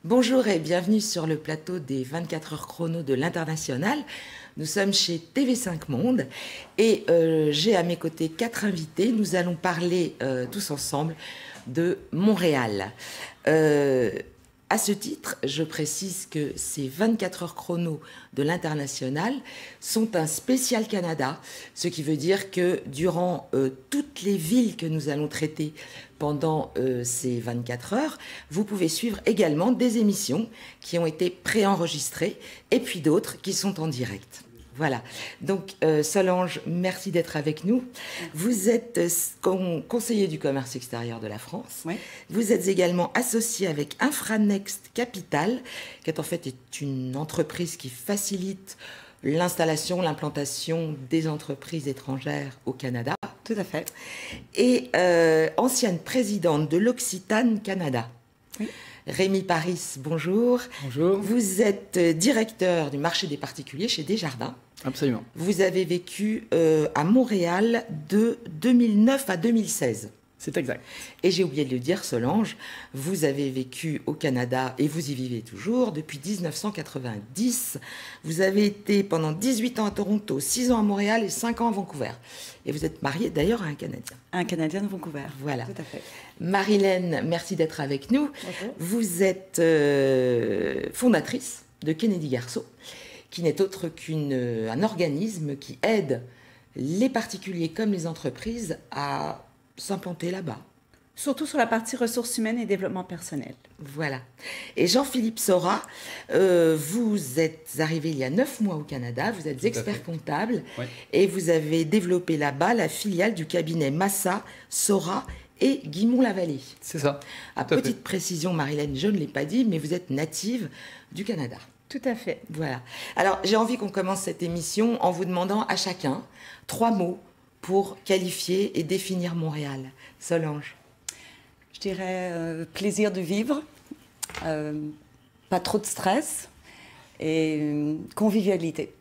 Bonjour et bienvenue sur le plateau des 24 heures chrono de l'International. Nous sommes chez TV5 Monde et j'ai à mes côtés 4 invités. Nous allons parler tous ensemble de Montréal. À ce titre, je précise que ces 24 heures chrono de l'International sont un spécial Canada, ce qui veut dire que durant toutes les villes que nous allons traiter pendant ces 24 heures, vous pouvez suivre également des émissions qui ont été préenregistrées et puis d'autres qui sont en direct. Voilà. Donc, Solange, merci d'être avec nous. Vous êtes conseiller du commerce extérieur de la France. Oui. Vous êtes également associé avec Infranext Capital, qui est en fait une entreprise qui facilite l'installation, l'implantation des entreprises étrangères au Canada. Tout à fait. Et ancienne présidente de l'Occitane Canada. Oui. Rémi Paris, bonjour. Bonjour. Vous êtes directeur du marché des particuliers chez Desjardins. Absolument. Vous avez vécu à Montréal de 2009 à 2016. C'est exact. Et j'ai oublié de le dire, Solange, vous avez vécu au Canada et vous y vivez toujours depuis 1990. Vous avez été pendant 18 ans à Toronto, 6 ans à Montréal et 5 ans à Vancouver. Et vous êtes mariée d'ailleurs à un Canadien. Un Canadien de Vancouver. Voilà. Tout à fait. Marilène, merci d'être avec nous. Bonjour. Vous êtes fondatrice de Kennedy Garceau, qui n'est autre qu'un organisme qui aide les particuliers comme les entreprises à s'implanter là-bas. Surtout sur la partie ressources humaines et développement personnel. Voilà. Et Jean-Philippe Sora, vous êtes arrivé il y a 9 mois au Canada, vous êtes expert comptable, Oui. et vous avez développé là-bas la filiale du cabinet Massa, Sora et Guimont-Lavallée. C'est ça. À Tout à petite précision, Marilène, je ne l'ai pas dit, mais vous êtes native du Canada. Tout à fait. Voilà. Alors, j'ai envie qu'on commence cette émission en vous demandant à chacun 3 mots pour qualifier et définir Montréal. Solange. Je dirais plaisir de vivre, pas trop de stress et convivialité.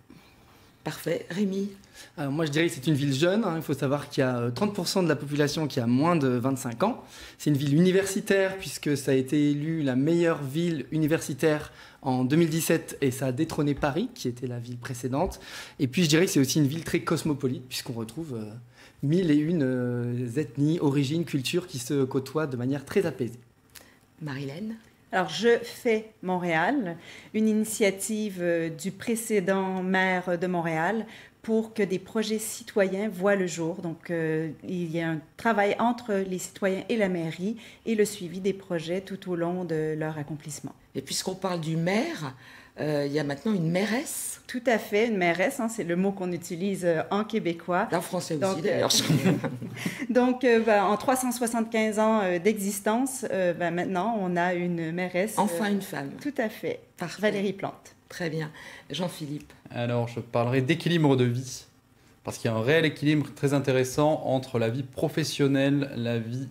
Parfait. Rémi. Alors moi, je dirais que c'est une ville jeune. Il faut savoir qu'il y a 30% de la population qui a moins de 25 ans. C'est une ville universitaire puisque ça a été élu la meilleure ville universitaire en 2017 et ça a détrôné Paris, qui était la ville précédente. Et puis, je dirais que c'est aussi une ville très cosmopolite puisqu'on retrouve 1001 ethnies, origines, cultures qui se côtoient de manière très apaisée. Marilène. Alors, Je fais Montréal, une initiative du précédent maire de Montréal pour que des projets citoyens voient le jour. Donc, il y a un travail entre les citoyens et la mairie et le suivi des projets tout au long de leur accomplissement. Et puisqu'on parle du maire, il y a maintenant une mairesse. Tout à fait, une mairesse, hein, c'est le mot qu'on utilise en québécois. En français Donc, aussi, d'ailleurs. Donc, en 375 ans d'existence, maintenant, on a une mairesse. Enfin une femme. Tout à fait. Parfait. Valérie Plante. Très bien. Jean-Philippe. Alors, je parlerai d'équilibre de vie, parce qu'il y a un réel équilibre très intéressant entre la vie professionnelle, la vie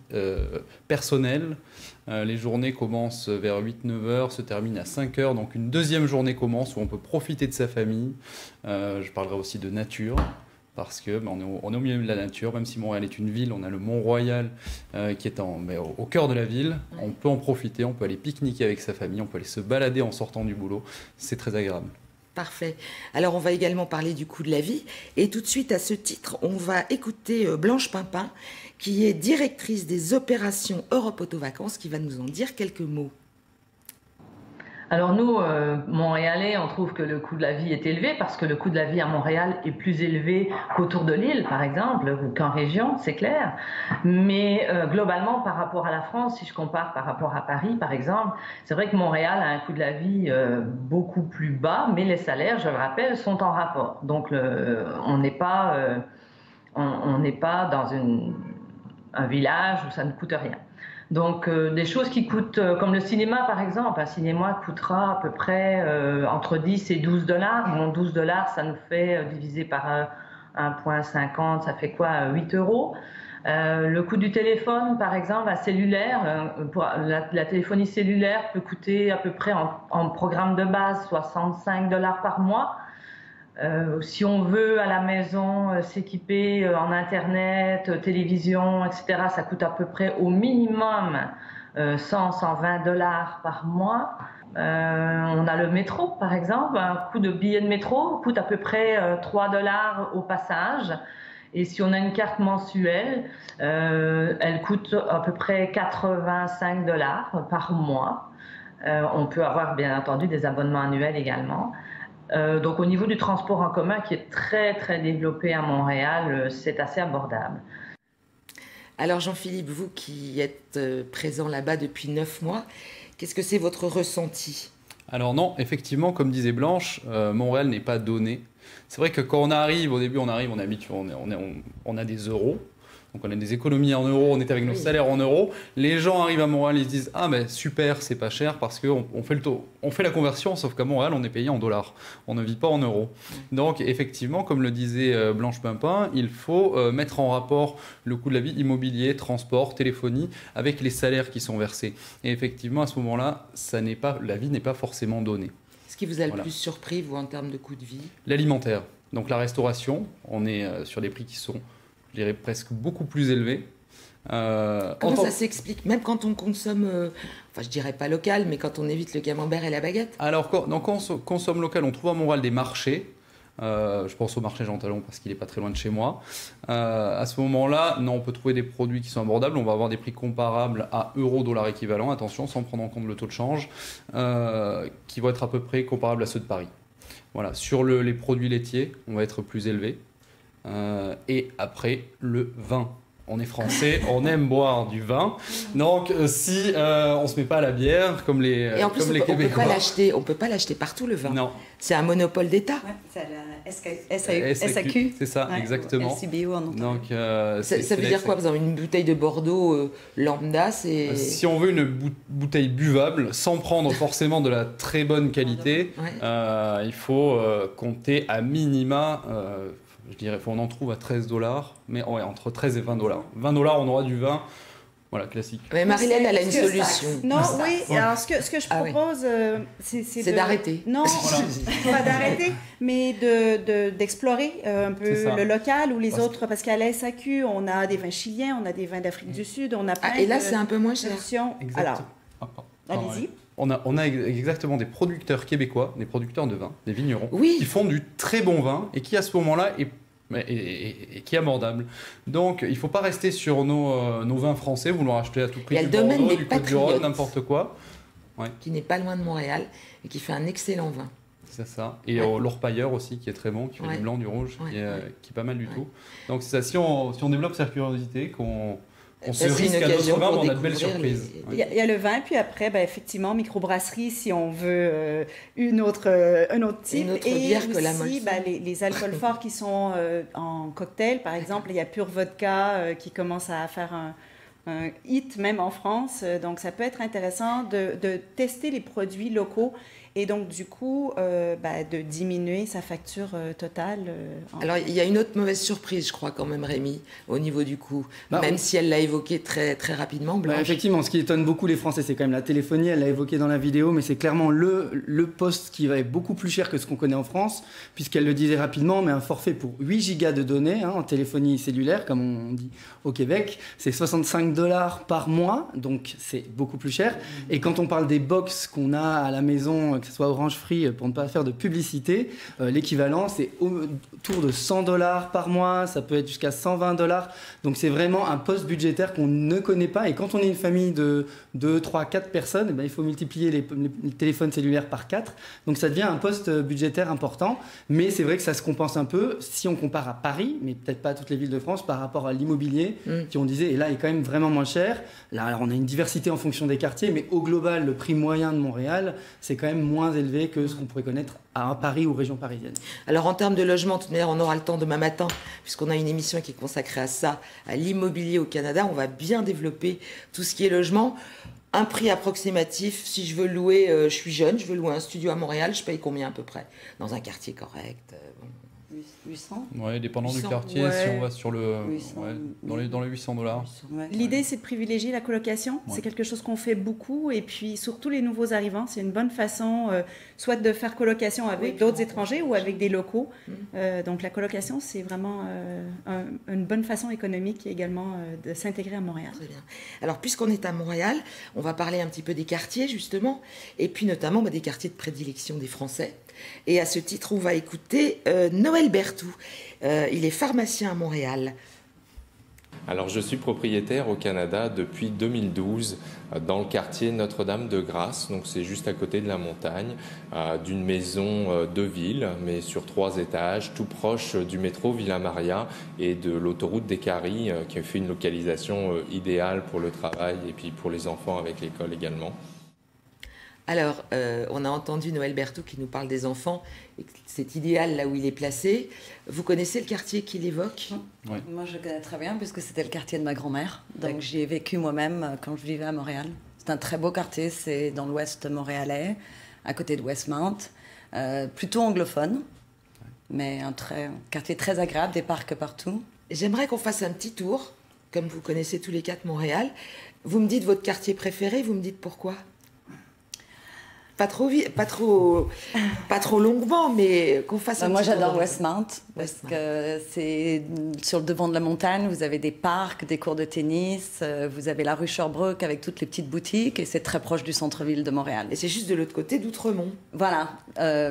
personnelle. Les journées commencent vers 8-9 heures, se terminent à 5 heures, donc une deuxième journée commence où on peut profiter de sa famille. Je parlerai aussi de nature, parce que on est au milieu de la nature, même si Montréal est une ville, on a le Mont-Royal qui est au cœur de la ville. On peut en profiter, on peut aller pique-niquer avec sa famille, on peut aller se balader en sortant du boulot. C'est très agréable. Parfait. Alors, on va également parler du coût de la vie. Et tout de suite, à ce titre, on va écouter Blanche Pimpin, qui est directrice des opérations Europe Auto Vacances, qui va nous en dire quelques mots. Alors nous, Montréalais, on trouve que le coût de la vie est élevé parce que le coût de la vie à Montréal est plus élevé qu'autour de l'île, par exemple, ou qu'en région, c'est clair. Mais globalement, par rapport à la France, si je compare par rapport à Paris, par exemple, c'est vrai que Montréal a un coût de la vie beaucoup plus bas, mais les salaires, je le rappelle, sont en rapport. Donc on n'est pas dans un village où ça ne coûte rien. Donc des choses qui coûtent, comme le cinéma par exemple, un cinéma coûtera à peu près entre 10 et 12 dollars. Bon, 12 dollars, ça nous fait divisé par 1,50, ça fait quoi, 8 euros. Le coût du téléphone, par exemple, un cellulaire, la téléphonie cellulaire peut coûter à peu près en programme de base 65 dollars par mois. Si on veut à la maison s'équiper en internet, télévision, etc., ça coûte à peu près au minimum 100-120 dollars par mois. On a le métro, par exemple. Un coup de billet de métro coûte à peu près 3 $ au passage. Et si on a une carte mensuelle, elle coûte à peu près 85 $ par mois. On peut avoir, bien entendu, des abonnements annuels également. Donc au niveau du transport en commun, qui est très, très développé à Montréal, c'est assez abordable. Alors Jean-Philippe, vous qui êtes présent là-bas depuis 9 mois, qu'est-ce que c'est votre ressenti? Alors non, effectivement, comme disait Blanche, Montréal n'est pas donné. C'est vrai que quand on arrive, au début on est habitué, on a des euros. Donc on a des économies en euros, on est avec nos salaires en euros. Les gens arrivent à Montréal, ils se disent « Ah mais super, c'est pas cher parce qu'on fait la conversion, sauf qu'à Montréal, on est payé en dollars. On ne vit pas en euros. » Donc effectivement, comme le disait Blanche Pimpin, il faut mettre en rapport le coût de la vie immobilier, transport, téléphonie, avec les salaires qui sont versés. Et effectivement, à ce moment-là, la vie n'est pas forcément donnée. Ce qui vous a le plus surpris, vous, en termes de coût de vie? L'alimentaire. Donc la restauration, on est sur des prix qui sont, je dirais, presque beaucoup plus élevés. Comment ça s'explique? Même quand on consomme, enfin je dirais pas local, mais quand on évite le camembert et la baguette? Alors quand on consomme local, on trouve à Montréal des marchés. Je pense au marché Jean Talon parce qu'il n'est pas très loin de chez moi. À ce moment-là, non, on peut trouver des produits qui sont abordables. On va avoir des prix comparables à euro-dollar équivalent, attention, sans prendre en compte le taux de change, qui vont être à peu près comparables à ceux de Paris. Voilà. Sur les produits laitiers, on va être plus élevé. Et après, le vin. On est français, on aime boire du vin. Donc, si on ne se met pas à la bière, comme les Québécois... Et en plus, on peut pas l'acheter partout, le vin. Non. C'est un monopole d'État. Ouais, c'est la SAQ. C'est ça, exactement. LCBO en Ontario. Donc, ça veut dire quoi, par exemple, une bouteille de Bordeaux lambda, c'est... Si on veut une bouteille buvable, sans prendre forcément de la très bonne qualité, il faut compter à minima... je dirais, on en trouve à 13 $, mais ouais, entre 13 et 20 $. 20 $, on aura du vin, voilà, classique. Mais Marie-Hélène, elle a une solution. Non, oui, alors ce que je propose, c'est d'arrêter. Non, pas d'arrêter, mais d'explorer un peu le local ou les autres, parce qu'à la SAQ, on a des vins chiliens, on a des vins d'Afrique du Sud, on a plein et là, c'est un peu moins cher. Alors, allez-y. On a exactement des producteurs québécois, des producteurs de vin, des vignerons, oui, qui font du très bon vin et qui à ce moment-là est qui est abordable. Donc il ne faut pas rester sur nos vins français, vouloir acheter à tout prix du Bordeaux, du Côte-du-Rhône, n'importe quoi. Ouais. Qui n'est pas loin de Montréal et qui fait un excellent vin. C'est ça. Et l'Orpailleur aussi, qui est très bon, qui fait du blanc, du rouge, qui est pas mal du tout. Donc c'est ça, si on développe sa curiosité, qu'on se risque à d'autres vins, on a de belles surprises. Il y a le vin, puis après, effectivement, microbrasserie, si on veut un autre type. Une autre et bière que la aussi, les alcools forts qui sont en cocktail, par exemple. Il y a Pure Vodka qui commence à faire un hit, même en France. Donc, ça peut être intéressant de tester les produits locaux et donc, du coup, de diminuer sa facture totale. Alors, il y a une autre mauvaise surprise, je crois, quand même, Rémi, au niveau du coût. Même si elle l'a évoqué très, très rapidement, Blanche. Effectivement, ce qui étonne beaucoup les Français, c'est quand même la téléphonie. Elle l'a évoqué dans la vidéo, mais c'est clairement le poste qui va être beaucoup plus cher que ce qu'on connaît en France, puisqu'elle le disait rapidement, mais un forfait pour 8 gigas de données en téléphonie cellulaire, comme on dit au Québec, c'est 65 $ par mois, donc c'est beaucoup plus cher. Et quand on parle des box qu'on a à la maison, que ce soit Orange Free, pour ne pas faire de publicité, l'équivalent c'est autour de 100 $ par mois, ça peut être jusqu'à 120 $. Donc c'est vraiment un poste budgétaire qu'on ne connaît pas. Et quand on est une famille de 2, 3, 4 personnes, il faut multiplier les téléphones cellulaires par 4. Donc ça devient un poste budgétaire important. Mais c'est vrai que ça se compense un peu si on compare à Paris, mais peut-être pas à toutes les villes de France, par rapport à l'immobilier, qui on disait, et là est quand même vraiment moins cher. Là, alors, on a une diversité en fonction des quartiers, mais au global, le prix moyen de Montréal, c'est quand même moins élevé que ce qu'on pourrait connaître à Paris ou région parisienne. Alors en termes de logement, de toute manière, on aura le temps demain matin, puisqu'on a une émission qui est consacrée à ça, à l'immobilier au Canada. On va bien développer tout ce qui est logement. Un prix approximatif, si je veux louer, je suis jeune, je veux louer un studio à Montréal, je paye combien à peu près? Dans un quartier correct 800 800. Ouais, dépendant 800, du quartier, ouais. si on va sur le... 800, ouais, dans les $800. Ouais. L'idée, c'est de privilégier la colocation. Ouais. C'est quelque chose qu'on fait beaucoup. Et puis, surtout les nouveaux arrivants, c'est une bonne façon, soit de faire colocation avec d'autres étrangers ou avec des locaux. Donc, la colocation, c'est vraiment une bonne façon économique également de s'intégrer à Montréal. Très bien. Alors, puisqu'on est à Montréal, on va parler un petit peu des quartiers, justement, et puis notamment des quartiers de prédilection des Français. Et à ce titre, on va écouter Noël Berthoud. Il est pharmacien à Montréal. Alors, je suis propriétaire au Canada depuis 2012 dans le quartier Notre-Dame-de-Grâce, donc c'est juste à côté de la montagne, d'une maison de ville, mais sur 3 étages, tout proche du métro Villa-Maria et de l'autoroute des Caries, qui fait une localisation idéale pour le travail et puis pour les enfants avec l'école également. Alors, on a entendu Noël Berthoud qui nous parle des enfants, et que c'est idéal là où il est placé. Vous connaissez le quartier qu'il évoque? Oui. Moi, je connais très bien puisque c'était le quartier de ma grand-mère. Donc, D'accord. j'y ai vécu moi-même quand je vivais à Montréal. C'est un très beau quartier, c'est dans l'ouest montréalais, à côté de Westmount. Plutôt anglophone, mais un quartier très agréable, des parcs partout. J'aimerais qu'on fasse un petit tour, comme vous connaissez tous les 4 Montréal. Vous me dites votre quartier préféré, vous me dites pourquoi? Pas trop longuement, mais qu'on fasse un Moi, petit tour j'adore dans- Westmount parce que c'est sur le devant de la montagne. Vous avez des parcs, des cours de tennis. Vous avez la rue Sherbrooke avec toutes les petites boutiques et c'est très proche du centre-ville de Montréal. Et c'est juste de l'autre côté d'Outremont. Voilà,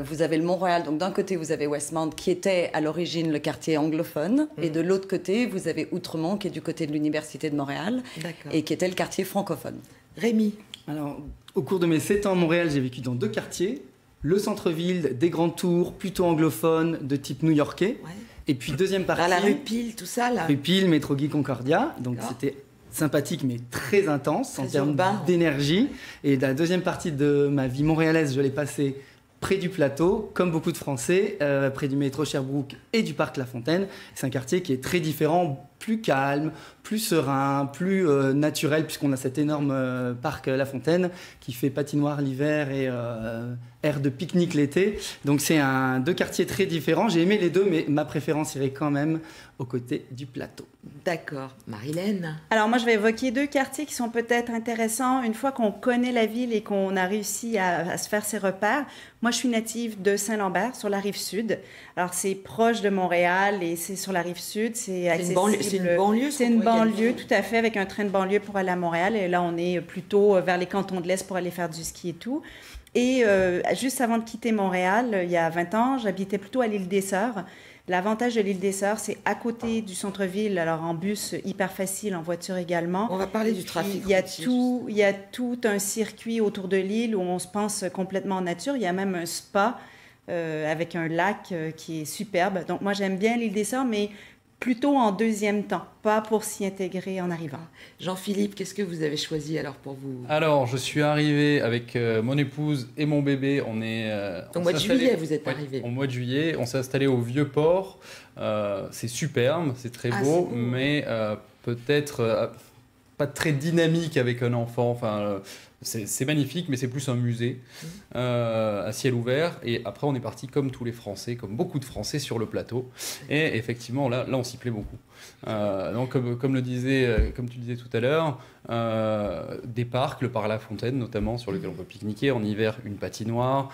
vous avez le Mont-Royal. Donc d'un côté, vous avez Westmount qui était à l'origine le quartier anglophone et de l'autre côté, vous avez Outremont qui est du côté de l'Université de Montréal D'accord. et qui était le quartier francophone. Rémi, Alors, au cours de mes 7 ans à Montréal, j'ai vécu dans 2 quartiers. Le centre-ville, des grandes tours, plutôt anglophones, de type new-yorkais. ouais. Et puis deuxième partie, Dans la rue Pile, tout ça là. rue Peel, métro Guy Concordia. Donc D'accord. c'était sympathique mais très intense en Très termes urbain. d'énergie. Et la deuxième partie de ma vie montréalaise, je l'ai passée près du plateau, comme beaucoup de Français, près du métro Sherbrooke et du parc La Fontaine. C'est un quartier qui est très différent, plus calme, plus serein, plus naturel, puisqu'on a cet énorme parc La Fontaine qui fait patinoire l'hiver et aire de pique-nique l'été. Donc c'est 2 quartiers très différents. J'ai aimé les deux, mais ma préférence irait quand même aux côtés du plateau. D'accord. Marilène. Alors moi, je vais évoquer 2 quartiers qui sont peut-être intéressants une fois qu'on connaît la ville et qu'on a réussi à se faire ses repères. Moi, je suis native de Saint-Lambert, sur la rive sud. Alors, c'est proche de Montréal et c'est sur la rive sud. C'est accessible. C'est une banlieue. C'est une banlieue, tout à fait, avec un train de banlieue pour aller à Montréal. Et là, on est plutôt vers les cantons de l'Est pour aller faire du ski et tout. Et juste avant de quitter Montréal, il y a 20 ans, j'habitais plutôt à l'île des Sœurs. L'avantage de l'île des Sœurs, c'est à côté du centre-ville, alors en bus, hyper facile, en voiture également. On va parler Et du puis, trafic il y a routier, il y a tout un circuit autour de l'île où on se pense complètement en nature. Il y a même un spa avec un lac qui est superbe. Donc moi, j'aime bien l'île des Sœurs, mais plutôt en deuxième temps, pas pour s'y intégrer en arrivant. Jean-Philippe, qu'est-ce que vous avez choisi alors pour vous? Alors, je suis arrivé avec mon épouse et mon bébé. On est Au on mois de s'est installé- juillet, vous êtes Ouais, arrivé. Au mois de juillet, on s'est installé au Vieux-Port. C'est superbe, c'est très Ah, beau, c'est beau. mais peut-être pas très dynamique avec un enfant. Enfin, c'est magnifique, mais c'est plus un musée à ciel ouvert. Et après, on est parti comme tous les Français, comme beaucoup de Français sur le plateau. Et effectivement, là on s'y plaît beaucoup. Donc, comme tu disais tout à l'heure, des parcs, le parc La Fontaine notamment, sur lequel on peut pique-niquer. En hiver, une patinoire,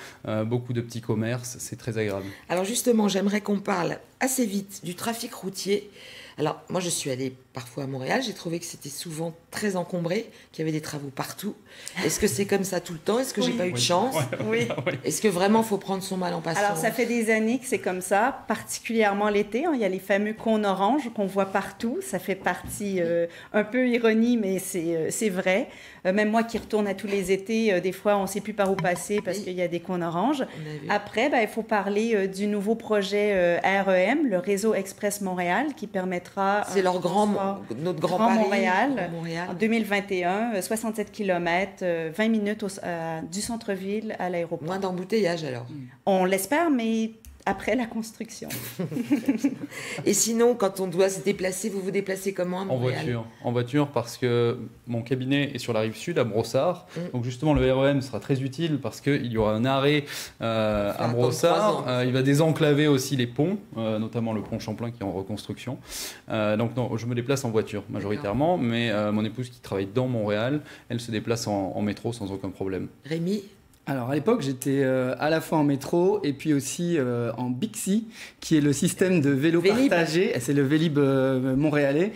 beaucoup de petits commerces, c'est très agréable. Alors justement, j'aimerais qu'on parle assez vite du trafic routier. Alors moi, je suis allée parfois à Montréal, j'ai trouvé que c'était souvent très encombré, qu'il y avait des travaux partout. Est-ce que c'est comme ça tout le temps? Est-ce que j'ai Oui. pas eu de chance? Oui. Est-ce que vraiment faut prendre son mal en passant? Alors, ça fait des années que c'est comme ça, particulièrement l'été. Il y a les fameux cônes oranges qu'on voit partout. Ça fait partie, un peu ironie, mais c'est vrai. Même moi qui retourne à tous les étés, des fois, on ne sait plus par où passer parce Oui. qu'il y a des cônes oranges. On a vu. Après, il faut parler du nouveau projet REM, le Réseau Express Montréal, qui permettra... C'est leur notre grand Paris, Montréal. Grand Montréal. En 2021, 67 km, 20 minutes du centre-ville à l'aéroport. Moins d'embouteillage alors. On l'espère, mais après la construction. Et sinon, quand on doit se déplacer, vous vous déplacez comment à Montréal? En voiture, parce que mon cabinet est sur la rive sud, à Brossard. Donc justement, le REM sera très utile parce qu'il y aura un arrêt à Brossard. Il va désenclaver aussi les ponts, notamment le pont Champlain qui est en reconstruction. Donc non, je me déplace en voiture majoritairement, mais mon épouse qui travaille dans Montréal, elle se déplace en métro sans aucun problème. Rémi? Alors à l'époque, j'étais à la fois en métro et puis aussi en Bixi, qui est le système de vélo partagé. C'est le Vélib montréalais,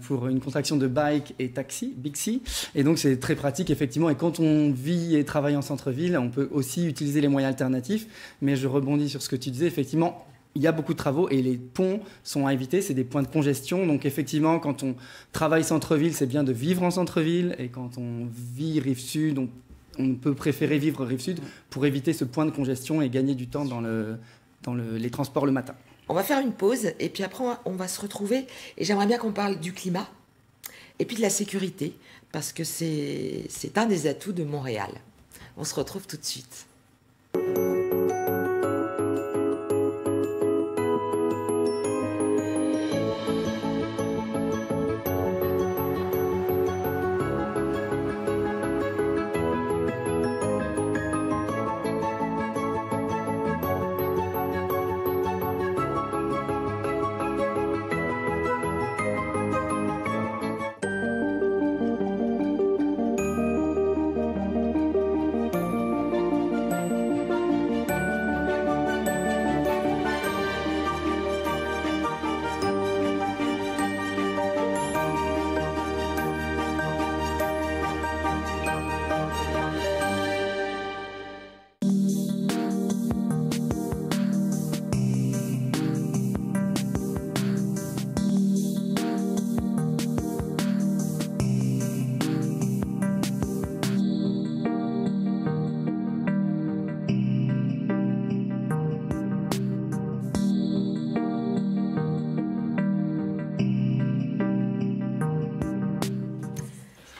pour une contraction de bike et taxi, Bixi. Et donc c'est très pratique effectivement. Et quand on vit et travaille en centre-ville, on peut aussi utiliser les moyens alternatifs. Mais je rebondis sur ce que tu disais, effectivement. Il y a beaucoup de travaux et les ponts sont à éviter, c'est des points de congestion. Donc effectivement, quand on travaille centre-ville, c'est bien de vivre en centre-ville. Et quand on vit rive sud, on peut préférer vivre rive sud pour éviter ce point de congestion et gagner du temps dans les transports le matin. On va faire une pause et puis après on va se retrouver. Et j'aimerais bien qu'on parle du climat et puis de la sécurité parce que c'est un des atouts de Montréal. On se retrouve tout de suite.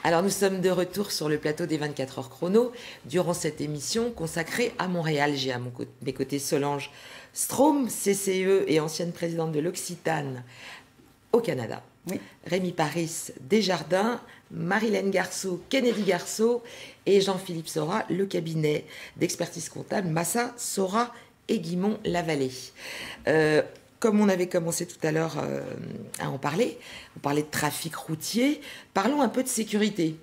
Alors nous sommes de retour sur le plateau des 24 heures chrono durant cette émission consacrée à Montréal. J'ai à mes côtés Solange Straume, CCE et ancienne présidente de l'Occitane au Canada. Oui. Rémi Paris Desjardins, Marilène Garceau, Kennedy Garceau et Jean-Philippe Sora, le cabinet d'expertise comptable Massa, Sora et Guimond Lavallée. Comme on avait commencé tout à l'heure à en parler, on parlait de trafic routier, parlons un peu de sécurité.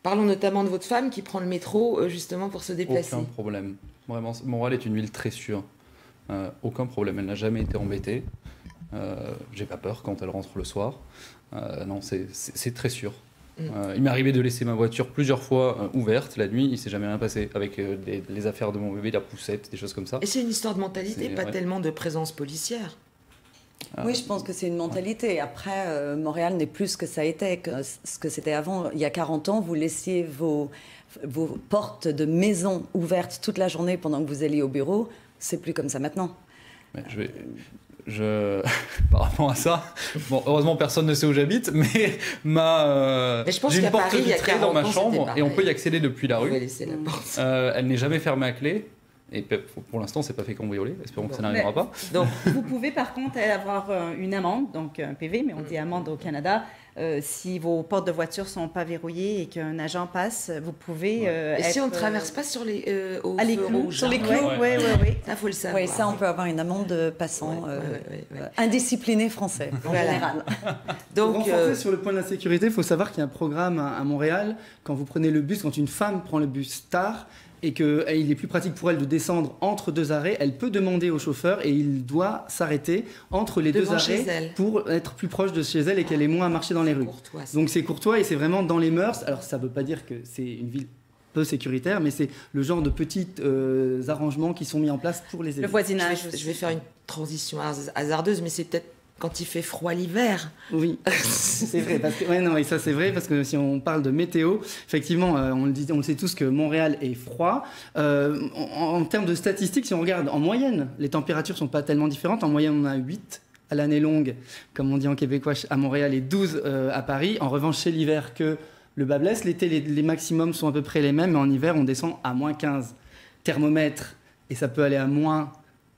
Parlons notamment de votre femme qui prend le métro justement pour se déplacer. Aucun problème. Vraiment, Montréal est une ville très sûre. Aucun problème, elle n'a jamais été embêtée. J'ai pas peur quand elle rentre le soir. Non, c'est très sûr. Il m'est arrivé de laisser ma voiture plusieurs fois ouverte la nuit, il s'est jamais rien passé avec les affaires de mon bébé, la poussette, des choses comme ça. Et c'est une histoire de mentalité, pas tellement de présence policière. Oui, je pense que c'est une mentalité. Après, Montréal n'est plus ce que ça était, ce que c'était avant. Il y a 40 ans, vous laissiez vos portes de maison ouvertes toute la journée pendant que vous alliez au bureau. C'est plus comme ça maintenant. Mais par rapport à ça, bon, heureusement personne ne sait où j'habite, mais j'ai une porte vitrée dans ma chambre et on peut y accéder depuis la rue. Elle n'est jamais fermée à clé. Et pour l'instant, c'est pas fait cambrioler. Espérons que ça n'arrivera pas. Donc, vous pouvez par contre avoir une amende, donc un PV, mais on dit amende au Canada. Si vos portes de voiture sont pas verrouillées et qu'un agent passe, vous pouvez. Et si on ne traverse pas sur les clous, sur les clous, oui. Ça, faut le savoir. Oui, ça, on peut avoir une amende de passant indiscipliné français en général. Donc, pour renforcer sur le point de la sécurité, il faut savoir qu'il y a un programme à Montréal. Quand vous prenez le bus, quand une femme prend le bus tard, et qu'il est plus pratique pour elle de descendre entre deux arrêts, elle peut demander au chauffeur et il doit s'arrêter entre les deux arrêts pour être plus proche de chez elle et qu'elle ait moins à marcher dans les rues. Donc c'est courtois et c'est vraiment dans les mœurs. Alors ça ne veut pas dire que c'est une ville peu sécuritaire, mais c'est le genre de petits arrangements qui sont mis en place pour les élèves. Le voisinage. Je vais faire une transition hasardeuse, mais c'est peut-être quand il fait froid l'hiver. Oui, c'est vrai. Parce que, ça c'est vrai, parce que si on parle de météo, effectivement, on le sait tous que Montréal est froid. En termes de statistiques, si on regarde en moyenne, les températures ne sont pas tellement différentes. En moyenne, on a 8 à l'année longue, comme on dit en québécois, à Montréal, et 12 à Paris. En revanche, chez l'hiver, que le bas blesse. L'été, les maximums sont à peu près les mêmes, mais en hiver, on descend à moins 15 thermomètres, et ça peut aller à moins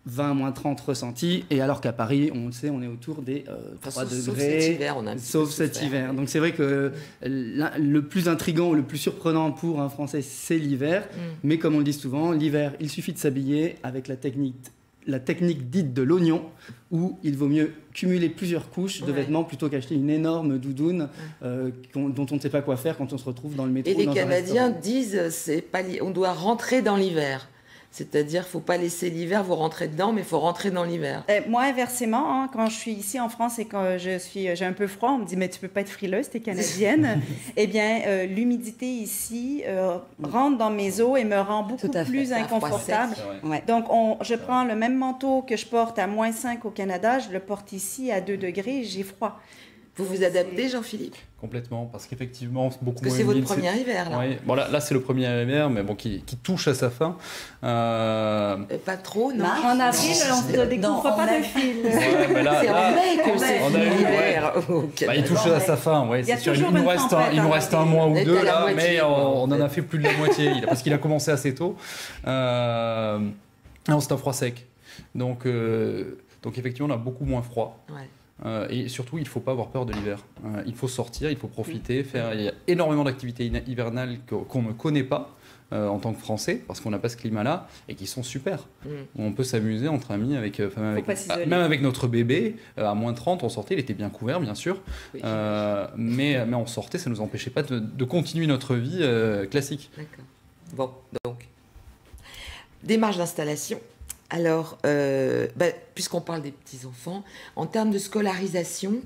20, moins 30 ressentis, et alors qu'à Paris, on le sait, on est autour des 3 degrés. Sauf cet hiver, on a un petit Sauf peu cet souffert. hiver. Donc c'est vrai que le plus intriguant, le plus surprenant pour un Français, c'est l'hiver. Mais comme on le dit souvent, l'hiver, il suffit de s'habiller avec la technique dite de l'oignon, où il vaut mieux cumuler plusieurs couches de vêtements plutôt qu'acheter une énorme doudoune dont on ne sait pas quoi faire quand on se retrouve dans le métro. Et les dans un Canadiens restaurant. disent on doit rentrer dans l'hiver. C'est-à-dire, il ne faut pas laisser l'hiver, vous rentrez dedans, mais il faut rentrer dans l'hiver. Moi, inversement, quand je suis ici en France et quand j'ai un peu froid, on me dit « mais tu peux pas être frileuse, t'es canadienne ». Eh bien, l'humidité ici rentre dans mes os et me rend beaucoup plus inconfortable. Donc, je prends le même manteau que je porte à -5 au Canada, je le porte ici à 2 degrés et j'ai froid. Vous vous adaptez, Jean-Philippe? Complètement, parce qu'effectivement, c'est beaucoup moins humide. C'est votre premier hiver, là. Oui. Bon, là c'est le premier hiver, mais bon, qui touche à sa fin. Pas trop, non? En avril, on ne découvre pas de fil. C'est en mai que c'est l'hiver. Il touche à sa fin, ouais, c'est sûr. Il nous reste un mois ou deux, là, mais on en a fait plus de la moitié, parce qu'il a commencé assez tôt. C'est un froid sec. Donc effectivement, on a beaucoup moins froid. Ouais. Et surtout, il ne faut pas avoir peur de l'hiver. Il faut sortir, il faut profiter, il y a énormément d'activités hivernales qu'on ne connaît pas en tant que Français, parce qu'on n'a pas ce climat-là, et qui sont super. On peut s'amuser entre amis, même avec notre bébé. À -30, on sortait, il était bien couvert, bien sûr. Oui. Mais on sortait, ça ne nous empêchait pas de continuer notre vie classique. D'accord. Bon, donc, démarche d'installation. Alors, puisqu'on parle des petits-enfants, en termes de scolarisation,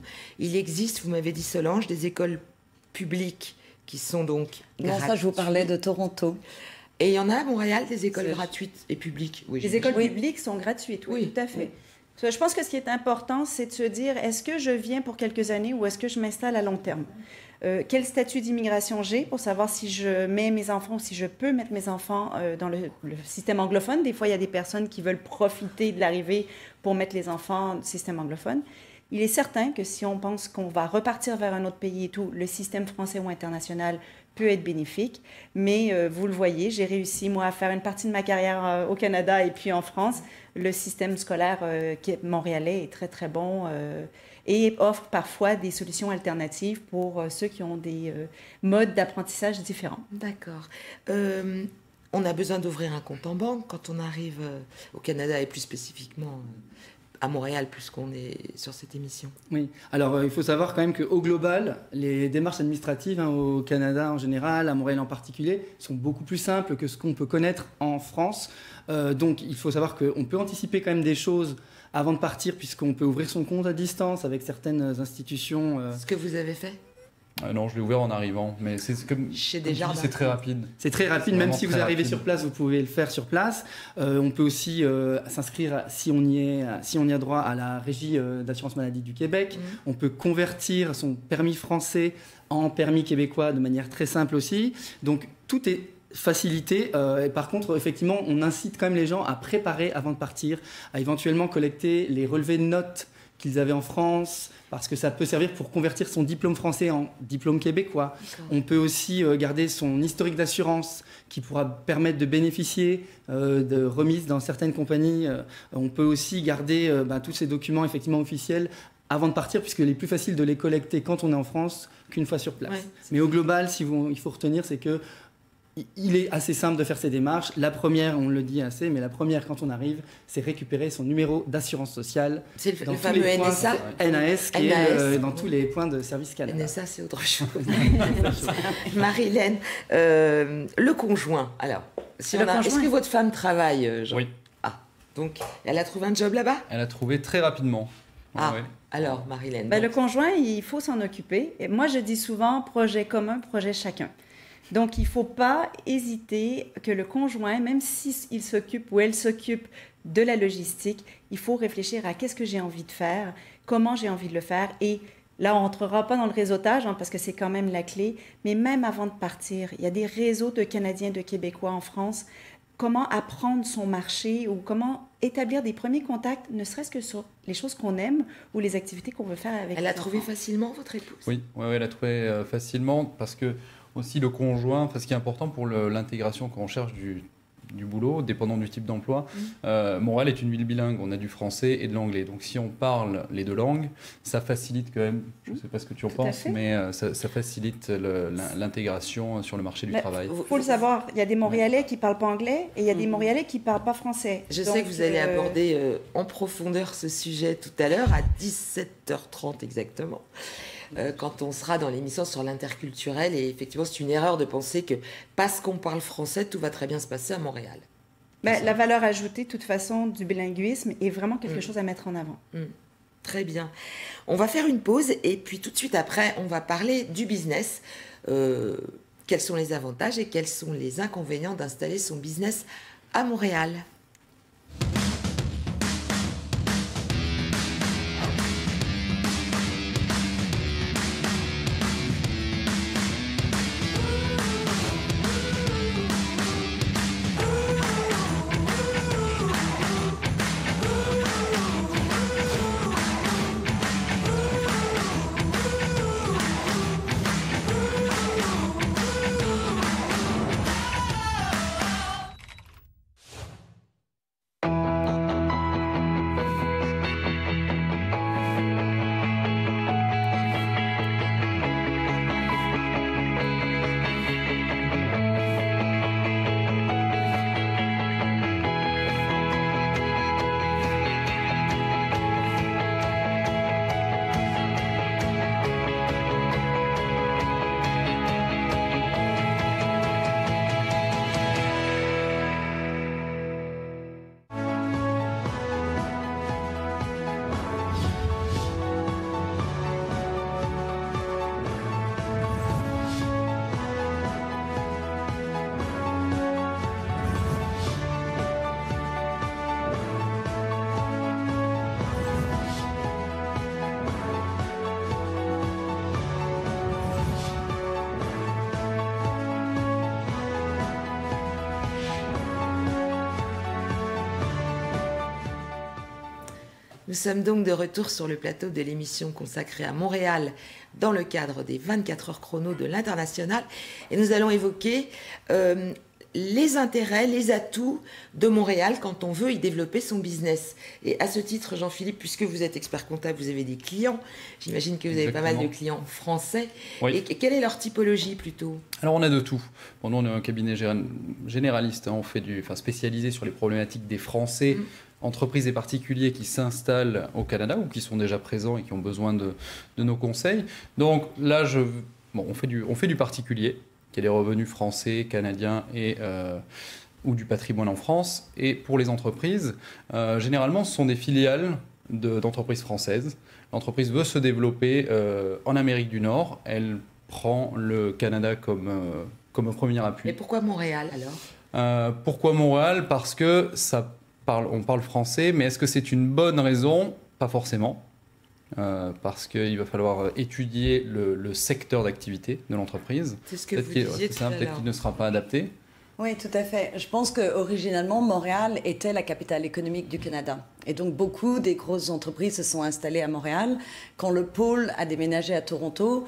il existe, vous m'avez dit Solange, des écoles publiques qui sont donc gratuites. Non, ça, je vous parlais de Toronto. Et il y en a à Montréal, des écoles gratuites et publiques. Oui, les écoles publiques sont gratuites, oui, tout à fait. Oui. Je pense que ce qui est important, c'est de se dire, est-ce que je viens pour quelques années ou est-ce que je m'installe à long terme? Quel statut d'immigration j'ai pour savoir si je mets mes enfants, si je peux mettre mes enfants dans le système anglophone. Des fois, il y a des personnes qui veulent profiter de l'arrivée pour mettre les enfants dans le système anglophone. Il est certain que si on pense qu'on va repartir vers un autre pays et tout, le système français ou international peut être bénéfique. Mais vous le voyez, j'ai réussi, moi, à faire une partie de ma carrière au Canada et puis en France. Le système scolaire montréalais est très, très bon et offre parfois des solutions alternatives pour ceux qui ont des modes d'apprentissage différents. D'accord. On a besoin d'ouvrir un compte en banque quand on arrive au Canada et plus spécifiquement à Montréal, puisqu'on est sur cette émission. Oui, alors il faut savoir quand même qu'au global, les démarches administratives au Canada en général, à Montréal en particulier, sont beaucoup plus simples que ce qu'on peut connaître en France. Donc il faut savoir qu'on peut anticiper quand même des choses avant de partir, puisqu'on peut ouvrir son compte à distance avec certaines institutions. Ce que vous avez fait ? Non, je l'ai ouvert en arrivant, mais c'est c'est très rapide. C'est très rapide, même si vous arrivez sur place, vous pouvez le faire sur place. On peut aussi s'inscrire, si on y a droit, à la Régie d'assurance maladie du Québec. On peut convertir son permis français en permis québécois de manière très simple aussi. Donc tout est facilité. Et par contre, effectivement, on incite quand même les gens à préparer avant de partir, à éventuellement collecter les relevés de notes qu'ils avaient en France, parce que ça peut servir pour convertir son diplôme français en diplôme québécois. On peut aussi garder son historique d'assurance qui pourra permettre de bénéficier de remises dans certaines compagnies. On peut aussi garder tous ces documents effectivement officiels avant de partir, puisqu'il est plus facile de les collecter quand on est en France qu'une fois sur place. Ouais, mais au global, il faut retenir, c'est que il est assez simple de faire ces démarches. La première, on le dit assez, mais la première, quand on arrive, c'est récupérer son numéro d'assurance sociale. C'est le fameux NSA NAS, qui est dans tous les points de service Canada. NSA, c'est autre chose. Marie-Hélène, le conjoint. Alors, est-ce que votre femme travaille, Jean ? Oui. Ah, donc, elle a trouvé un job là-bas ? Elle a trouvé très rapidement. Ah, ouais. Alors, Marie-Hélène. Le conjoint, il faut s'en occuper. Et moi, je dis souvent, projet commun, projet chacun. Donc, il ne faut pas hésiter que le conjoint, même s'il s'occupe ou elle s'occupe de la logistique, il faut réfléchir à qu'est-ce que j'ai envie de faire, comment j'ai envie de le faire. Et là, on ne rentrera pas dans le réseautage, parce que c'est quand même la clé. Mais même avant de partir, il y a des réseaux de Canadiens, de Québécois en France. Comment apprendre son marché ou comment établir des premiers contacts, ne serait-ce que sur les choses qu'on aime ou les activités qu'on veut faire avec Elle a trouvé facilement, votre épouse ? Oui, elle a trouvé facilement, parce que aussi le conjoint, ce qui est important pour l'intégration quand on cherche du boulot, dépendant du type d'emploi. Montréal est une ville bilingue, on a du français et de l'anglais. Donc si on parle les deux langues, ça facilite quand même, je ne sais pas ce que tu en penses, mais ça facilite l'intégration sur le marché du travail. Il faut le savoir, il y a des Montréalais qui ne parlent pas anglais et il y a des Montréalais qui ne parlent pas français. Je sais que vous allez aborder en profondeur ce sujet tout à l'heure, à 17h30 exactement. Quand on sera dans l'émission sur l'interculturel. Et effectivement, c'est une erreur de penser que parce qu'on parle français, tout va très bien se passer à Montréal. Mais la valeur ajoutée, de toute façon, du bilinguisme est vraiment quelque chose à mettre en avant. Très bien. On va faire une pause et puis tout de suite après, on va parler du business. Quels sont les avantages et quels sont les inconvénients d'installer son business à Montréal ? Nous sommes donc de retour sur le plateau de l'émission consacrée à Montréal dans le cadre des 24 heures chrono de l'International. Et nous allons évoquer les intérêts, les atouts de Montréal quand on veut y développer son business. Et à ce titre, Jean-Philippe, puisque vous êtes expert comptable, vous avez des clients. J'imagine que vous avez pas mal de clients français. Oui. Et quelle est leur typologie plutôt ? Alors on a de tout. Bon, nous, on est un cabinet généraliste. On fait spécialisé sur les problématiques des Français, entreprises et particuliers qui s'installent au Canada ou qui sont déjà présents et qui ont besoin de nos conseils. Donc là, on fait du particulier, qui a des revenus français, canadiens ou du patrimoine en France. Et pour les entreprises, généralement, ce sont des filiales d'entreprises françaises. L'entreprise veut se développer en Amérique du Nord. Elle prend le Canada comme un premier appui. Et pourquoi Montréal alors ? Pourquoi Montréal ? Parce que on parle français, mais est-ce que c'est une bonne raison ? Pas forcément. Parce qu'il va falloir étudier le secteur d'activité de l'entreprise. C'est ce que vous disiez tout à l'heure. Peut-être qu'il ne sera pas adapté. Oui, tout à fait. Je pense qu'originalement, Montréal était la capitale économique du Canada. Et donc, beaucoup des grosses entreprises se sont installées à Montréal. Quand le pôle a déménagé à Toronto,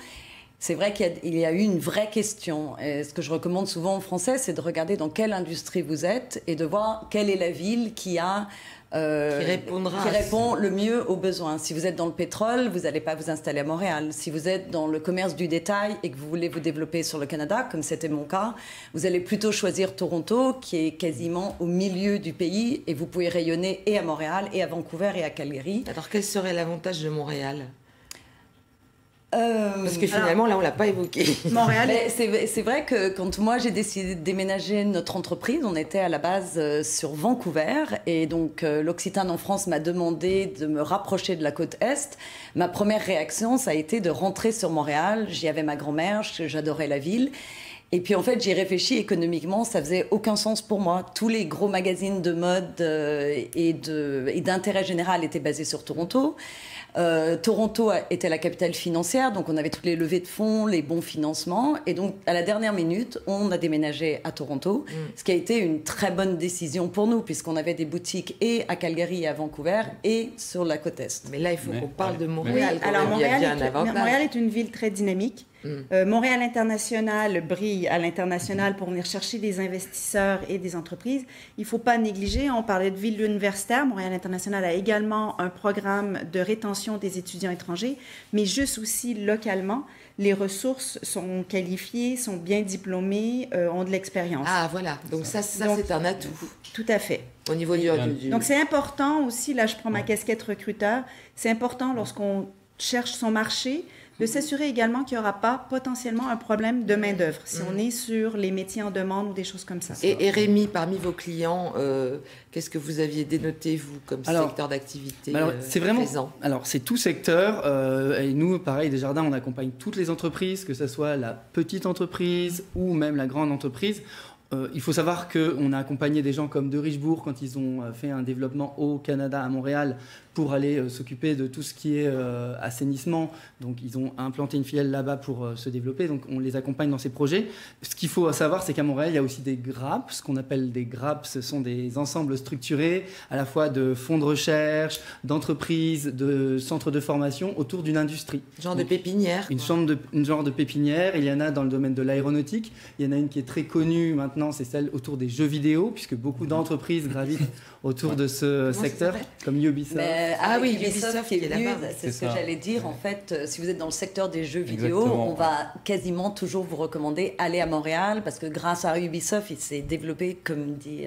c'est vrai qu'il y a eu une vraie question. Et ce que je recommande souvent aux Français, c'est de regarder dans quelle industrie vous êtes et de voir quelle est la ville qui répond le mieux aux besoins. Si vous êtes dans le pétrole, vous n'allez pas vous installer à Montréal. Si vous êtes dans le commerce du détail et que vous voulez vous développer sur le Canada, comme c'était mon cas, vous allez plutôt choisir Toronto, qui est quasiment au milieu du pays, et vous pouvez rayonner et à Montréal, et à Vancouver, et à Calgary. Alors, quel serait l'avantage de Montréal ? Parce que finalement, là, on ne l'a pas évoqué. Montréal, c'est vrai que quand moi, j'ai décidé de déménager notre entreprise, on était à la base sur Vancouver. Et donc, l'Occitane en France m'a demandé de me rapprocher de la côte Est. Ma première réaction, ça a été de rentrer sur Montréal. J'y avais ma grand-mère, j'adorais la ville. Et puis, en fait, j'ai réfléchi économiquement, ça faisait aucun sens pour moi. Tous les gros magazines de mode et d'intérêt général étaient basés sur Toronto. Toronto était la capitale financière, donc on avait toutes les levées de fonds, les bons financements. Et donc, à la dernière minute, on a déménagé à Toronto, ce qui a été une très bonne décision pour nous, puisqu'on avait des boutiques et à Calgary et à Vancouver et sur la côte Est. Mais là, il faut qu'on parle de Montréal. Oui, alors Montréal est une ville très dynamique. Montréal International brille à l'international pour venir chercher des investisseurs et des entreprises. Il ne faut pas négliger, on parlait de ville universitaire, Montréal International a également un programme de rétention des étudiants étrangers, mais juste aussi localement, les ressources sont qualifiées, sont bien diplômées, ont de l'expérience. Ah, voilà. Donc ça c'est un atout. Tout à fait. Au niveau du... Donc, c'est important aussi, là, je prends ma casquette recruteur, c'est important lorsqu'on cherche son marché, de s'assurer également qu'il n'y aura pas potentiellement un problème de main-d'œuvre, si on est sur les métiers en demande ou des choses comme ça. Et Rémi, parmi vos clients, qu'est-ce que vous aviez dénoté, vous, comme secteur d'activité c'est vraiment présent? Alors, c'est tout secteur. Et nous, pareil, Desjardins, on accompagne toutes les entreprises, que ce soit la petite entreprise ou même la grande entreprise. Il faut savoir qu'on a accompagné des gens comme de Richebourg quand ils ont fait un développement au Canada, à Montréal, pour aller s'occuper de tout ce qui est assainissement. Donc, ils ont implanté une filiale là-bas pour se développer. Donc, on les accompagne dans ces projets. Ce qu'il faut savoir, c'est qu'à Montréal, il y a aussi des GRAP. Ce qu'on appelle des GRAP, ce sont des ensembles structurés, à la fois de fonds de recherche, d'entreprises, de centres de formation autour d'une industrie. Genre de pépinière. Une genre de pépinière. Il y en a dans le domaine de l'aéronautique. Il y en a une qui est très connue maintenant, c'est celle autour des jeux vidéo, puisque beaucoup d'entreprises gravitent autour de ce secteur, comme Ubisoft. Oui, Ubisoft qui est là-bas. C'est ce que j'allais dire. En fait, si vous êtes dans le secteur des jeux vidéo, on va quasiment toujours vous recommander aller à Montréal, parce que grâce à Ubisoft, il s'est développé, comme dit...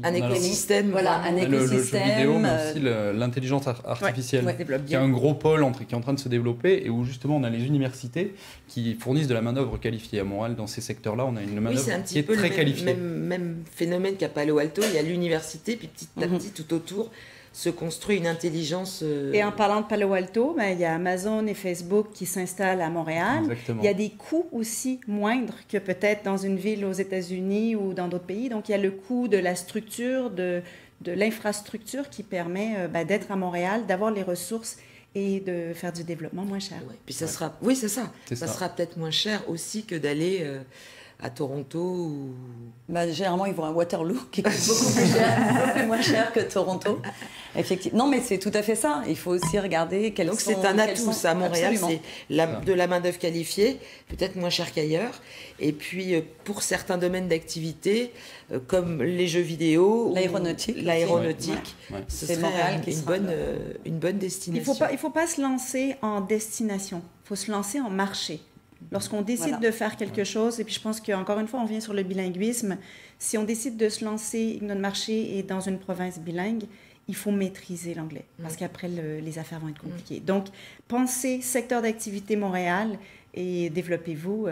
un écosystème. Voilà, un écosystème. Le jeu vidéo, mais aussi l'intelligence artificielle, qui est un gros pôle qui est en train de se développer, et où justement on a les universités qui fournissent de la main-d'œuvre qualifiée. À Montréal, dans ces secteurs-là, on a une main-d'œuvre qui est très qualifiée. Même phénomène qu'à Palo Alto, il y a l'université, puis petit à petit, tout autour, se construit une intelligence... Et en parlant de Palo Alto, il y a Amazon et Facebook qui s'installent à Montréal. Exactement. Il y a des coûts aussi moindres que peut-être dans une ville aux États-Unis ou dans d'autres pays. Donc, il y a le coût de la structure, de l'infrastructure qui permet d'être à Montréal, d'avoir les ressources et de faire du développement moins cher. Ouais. Puis ça sera... Oui, c'est ça. Ça sera peut-être moins cher aussi que d'aller... à Toronto ou... généralement, ils vont à Waterloo, qui coûte beaucoup plus cher, beaucoup moins cher que Toronto. Effectivement. Non, mais c'est tout à fait ça. Il faut aussi regarder quels Donc sont... c'est un atout, ça, à Montréal, Absolument. c'est de la main-d'œuvre qualifiée, peut-être moins cher qu'ailleurs. Et puis, pour certains domaines d'activité, comme les jeux vidéo... L'aéronautique. Ce serait une bonne destination. Il ne faut pas se lancer en destination. Il faut se lancer en marché. Lorsqu'on décide de faire quelque chose, et puis je pense qu'encore une fois, on vient sur le bilinguisme, si on décide de se lancer, notre marché est dans une province bilingue, il faut maîtriser l'anglais, parce qu'après, les affaires vont être compliquées. Donc, pensez secteur d'activité Montréal et développez-vous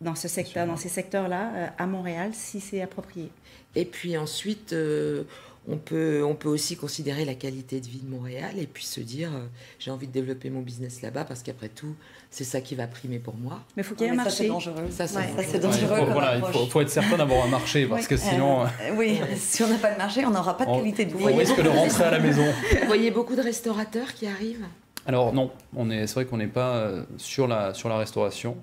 dans ce secteur, dans ces secteurs-là, à Montréal, si c'est approprié. Et puis ensuite... On peut aussi considérer la qualité de vie de Montréal et puis se dire j'ai envie de développer mon business là-bas parce qu'après tout, c'est ça qui va primer pour moi. Mais il faut qu'il y ait un marché. Ça, c'est dangereux. Ça, c'est dangereux. Il faut être certain d'avoir un marché parce que sinon... si on n'a pas de marché, on n'aura pas de qualité de vie. On risque de rentrer à la maison. Vous voyez beaucoup de restaurateurs qui arrivent? Alors non, c'est vrai qu'on n'est pas sur la restauration.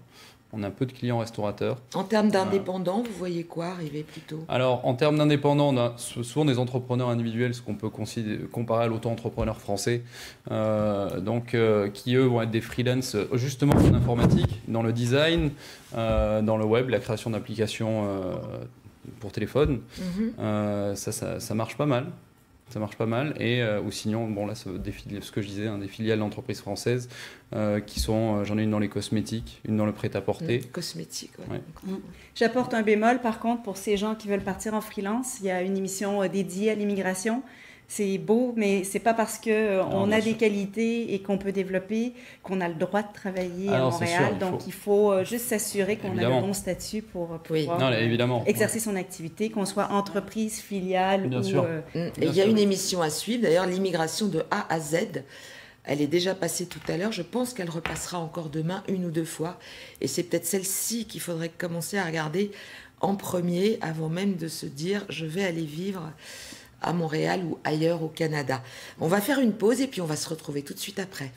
On a peu de clients restaurateurs. En termes d'indépendants, vous voyez quoi arriver plutôt? Alors, en termes d'indépendants, on a souvent des entrepreneurs individuels, ce qu'on peut comparer à l'auto-entrepreneur français, qui, eux, vont être des freelance justement en informatique, dans le design, dans le web, la création d'applications pour téléphone. Ça marche pas mal. Ça marche pas mal. Ou sinon, là, ce que je disais, des filiales d'entreprises françaises qui sont, j'en ai une dans les cosmétiques, une dans le prêt-à-porter. Cosmétiques, ouais. J'apporte un bémol, par contre, pour ces gens qui veulent partir en freelance. Il y a une émission dédiée à l'immigration. C'est beau, mais c'est pas parce qu'on a des qualités et qu'on peut développer qu'on a le droit de travailler à Montréal. Il faut juste s'assurer qu'on a le bon statut pour pouvoir exercer son activité, qu'on soit entreprise, filiale il y a une émission à suivre, d'ailleurs, l'immigration de A à Z. Elle est déjà passée tout à l'heure. Je pense qu'elle repassera encore demain 1 ou 2 fois. Et c'est peut-être celle-ci qu'il faudrait commencer à regarder en premier avant même de se dire je vais aller vivre à Montréal ou ailleurs au Canada. On va faire une pause et puis on va se retrouver tout de suite après.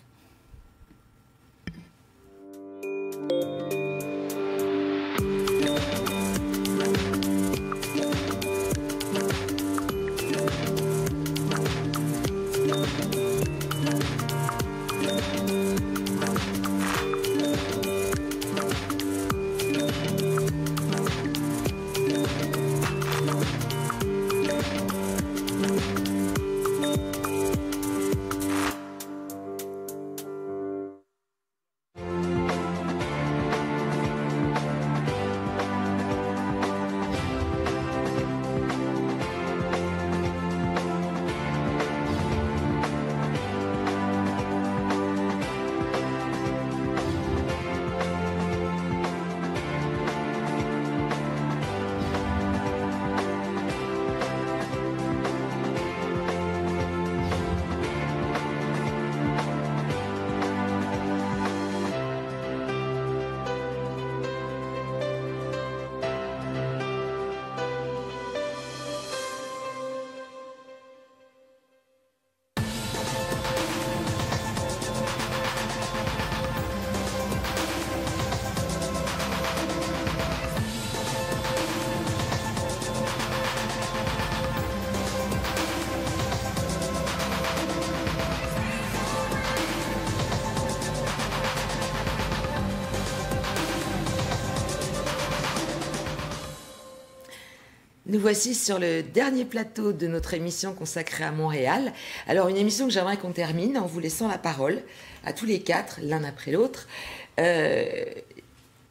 Nous voici sur le dernier plateau de notre émission consacrée à Montréal. Alors, une émission que j'aimerais qu'on termine en vous laissant la parole à tous les quatre, l'un après l'autre.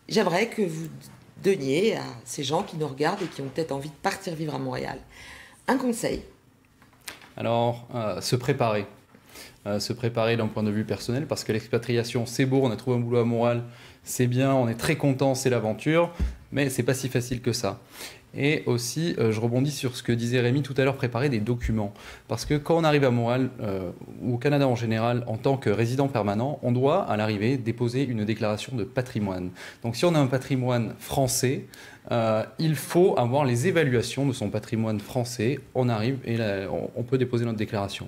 J'aimerais que vous donniez à ces gens qui nous regardent et qui ont peut-être envie de partir vivre à Montréal un conseil. Alors, se préparer. Se préparer d'un point de vue personnel, parce que l'expatriation, c'est beau, on a trouvé un boulot à Montréal, c'est bien, on est très content, c'est l'aventure, mais c'est pas si facile que ça. Et aussi, je rebondis sur ce que disait Rémi tout à l'heure, préparer des documents. Parce que quand on arrive à Montréal, ou au Canada en général, en tant que résident permanent, on doit, à l'arrivée, déposer une déclaration de patrimoine. Donc si on a un patrimoine français, il faut avoir les évaluations de son patrimoine français. On arrive et là, on peut déposer notre déclaration.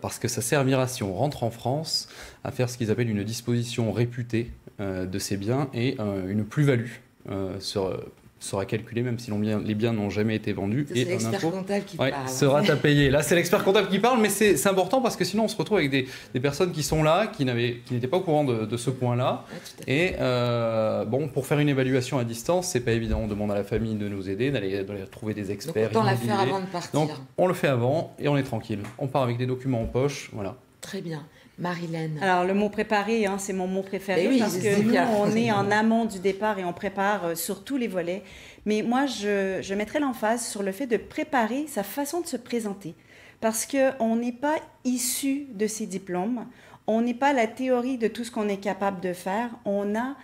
Parce que ça servira, si on rentre en France, à faire ce qu'ils appellent une disposition réputée de ces biens et une plus-value sera calculée, même si les biens n'ont jamais été vendus. C'est l'expert comptable qui parle. Sera à payer. Là, c'est l'expert comptable qui parle, mais c'est important parce que sinon, on se retrouve avec des personnes qui sont là, qui n'étaient pas au courant de ce point-là. Et bon, pour faire une évaluation à distance, c'est pas évident. On demande à la famille de nous aider, d'aller trouver des experts. Donc, autant la faire avant de partir. Donc, on le fait avant et on est tranquille. On part avec des documents en poche, voilà. Très bien. Marilène. Alors, le mot préparer, c'est mon mot préféré oui, parce que nous, on est en amont du départ et on prépare sur tous les volets. Mais moi, je mettrais l'emphase sur le fait de préparer sa façon de se présenter. Parce qu'on n'est pas issu de ces diplômes, on n'est pas la théorie de tout ce qu'on est capable de faire, on a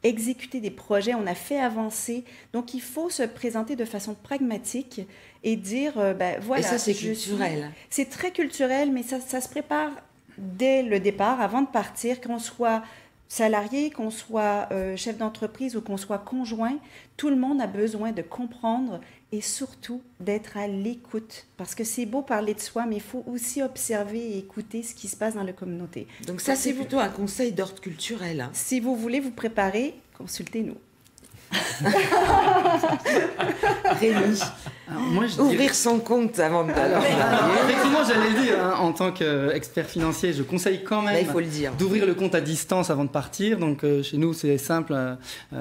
exécuté des projets, on a fait avancer. Donc, il faut se présenter de façon pragmatique et dire, voilà. Et ça, c'est culturel. C'est très culturel, mais ça se prépare dès le départ, avant de partir, qu'on soit salarié, qu'on soit chef d'entreprise ou qu'on soit conjoint, tout le monde a besoin de comprendre et surtout d'être à l'écoute. Parce que c'est beau parler de soi, mais il faut aussi observer et écouter ce qui se passe dans la communauté. Donc ça, c'est plutôt un conseil d'ordre culturel. Hein. Si vous voulez vous préparer, consultez-nous. Rémi, ouvrir son compte avant de... Alors, effectivement, j'allais le dire, en tant qu'expert financier, je conseille quand même d'ouvrir le compte à distance avant de partir. Donc chez nous, c'est simple,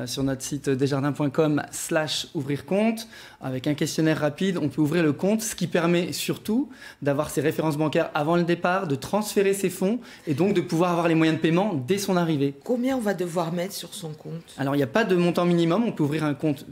sur notre site desjardins.com/ouvrir compte, avec un questionnaire rapide, on peut ouvrir le compte, ce qui permet surtout d'avoir ses références bancaires avant le départ, de transférer ses fonds et donc de pouvoir avoir les moyens de paiement dès son arrivée. Combien on va devoir mettre sur son compte? Alors, il n'y a pas de montant minimum, on peut ouvrir un compte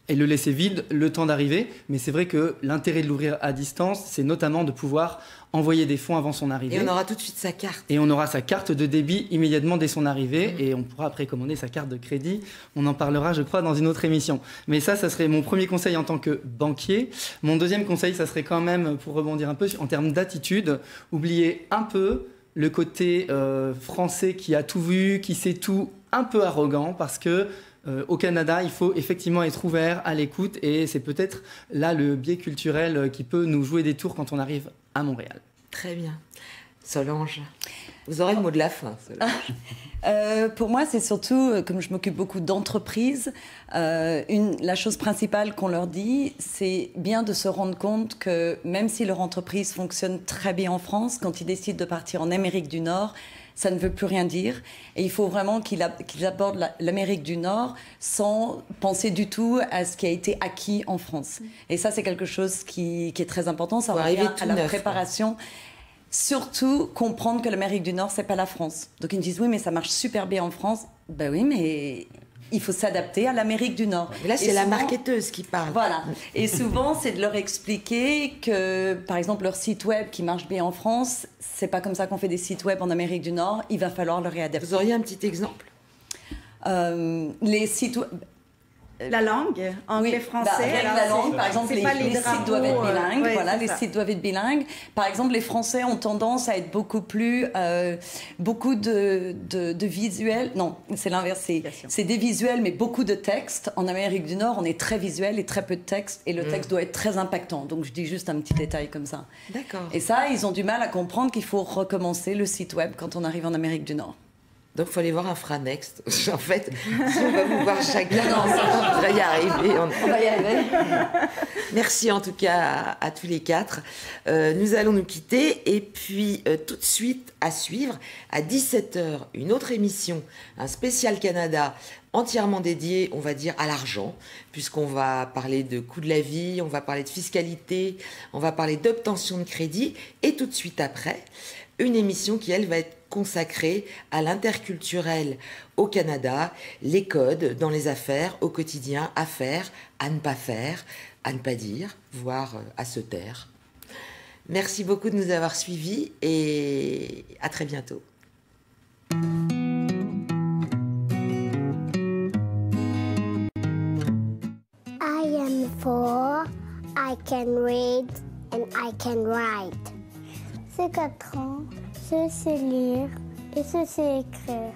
et le laisser vide le temps d'arriver, mais c'est vrai que l'intérêt de l'ouvrir à distance, c'est notamment de pouvoir envoyer des fonds avant son arrivée. Et on aura tout de suite sa carte. Et on aura sa carte de débit immédiatement dès son arrivée, et on pourra après commander sa carte de crédit. On en parlera, je crois, dans une autre émission. Mais ça serait mon premier conseil en tant que banquier. Mon deuxième conseil, ça serait quand même, pour rebondir un peu, en termes d'attitude, oublier un peu le côté français qui a tout vu, qui sait tout, un peu arrogant, parce que au Canada, il faut effectivement être ouvert à l'écoute et c'est peut-être là le biais culturel qui peut nous jouer des tours quand on arrive à Montréal. Très bien. Solange, vous aurez le mot de la fin, Solange. Pour moi, c'est surtout, comme je m'occupe beaucoup d'entreprises, la chose principale qu'on leur dit, c'est bien de se rendre compte que même si leur entreprise fonctionne très bien en France, quand ils décident de partir en Amérique du Nord, ça ne veut plus rien dire. Et il faut vraiment qu'ils abordent l'Amérique du Nord sans penser du tout à ce qui a été acquis en France. Et ça, c'est quelque chose qui est très important. Ça revient à la préparation. Surtout, comprendre que l'Amérique du Nord, c'est pas la France. Donc, ils me disent, oui, mais ça marche super bien en France. Ben oui, mais... il faut s'adapter à l'Amérique du Nord. Et là, c'est la marketeuse qui parle. Voilà. Et souvent, c'est de leur expliquer que, par exemple, leur site web qui marche bien en France, c'est pas comme ça qu'on fait des sites web en Amérique du Nord. Il va falloir le réadapter. Vous auriez un petit exemple? Les sites web... La langue, anglais-français. La langue, par exemple, les sites doivent être bilingues. Voilà, les sites doivent être bilingues. Par exemple, les Français ont tendance à être beaucoup de visuels. Non, c'est l'inverse. C'est des visuels, mais beaucoup de textes. En Amérique du Nord, on est très visuel et très peu de texte. Et le texte doit être très impactant. Donc, je dis juste un petit détail comme ça. D'accord. Et ça, ils ont du mal à comprendre qu'il faut recommencer le site web quand on arrive en Amérique du Nord. Donc, il faut aller voir un Franext. En fait, on va vous voir chacun. On va y arriver. On va y arriver. Merci en tout cas à tous les quatre. Nous allons nous quitter. Et puis, tout de suite, à suivre, à 17h, une autre émission, un spécial Canada, entièrement dédié, on va dire, à l'argent, puisqu'on va parler de coût de la vie, on va parler de fiscalité, on va parler d'obtention de crédit. Et tout de suite après, une émission qui, elle, va être consacrée à l'interculturel au Canada, les codes dans les affaires, au quotidien, à faire, à ne pas faire, à ne pas dire, voire à se taire. Merci beaucoup de nous avoir suivis et à très bientôt. I am 4, I can read and I can write. C'est 4 ans, je sais lire et je sais écrire.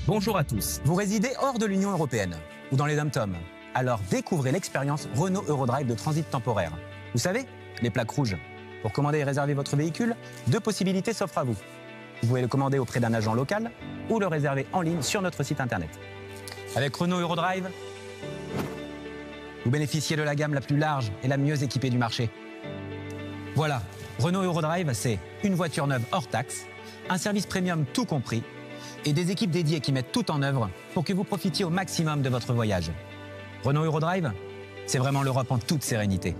Bonjour à tous. Vous résidez hors de l'Union européenne ou dans les dom-toms. Alors découvrez l'expérience Renault Eurodrive de transit temporaire. Vous savez, les plaques rouges. Pour commander et réserver votre véhicule, 2 possibilités s'offrent à vous. Vous pouvez le commander auprès d'un agent local ou le réserver en ligne sur notre site internet. Avec Renault Eurodrive, vous bénéficiez de la gamme la plus large et la mieux équipée du marché. Voilà, Renault Eurodrive, c'est une voiture neuve hors taxe, un service premium tout compris et des équipes dédiées qui mettent tout en œuvre pour que vous profitiez au maximum de votre voyage. Renault Eurodrive, c'est vraiment l'Europe en toute sérénité.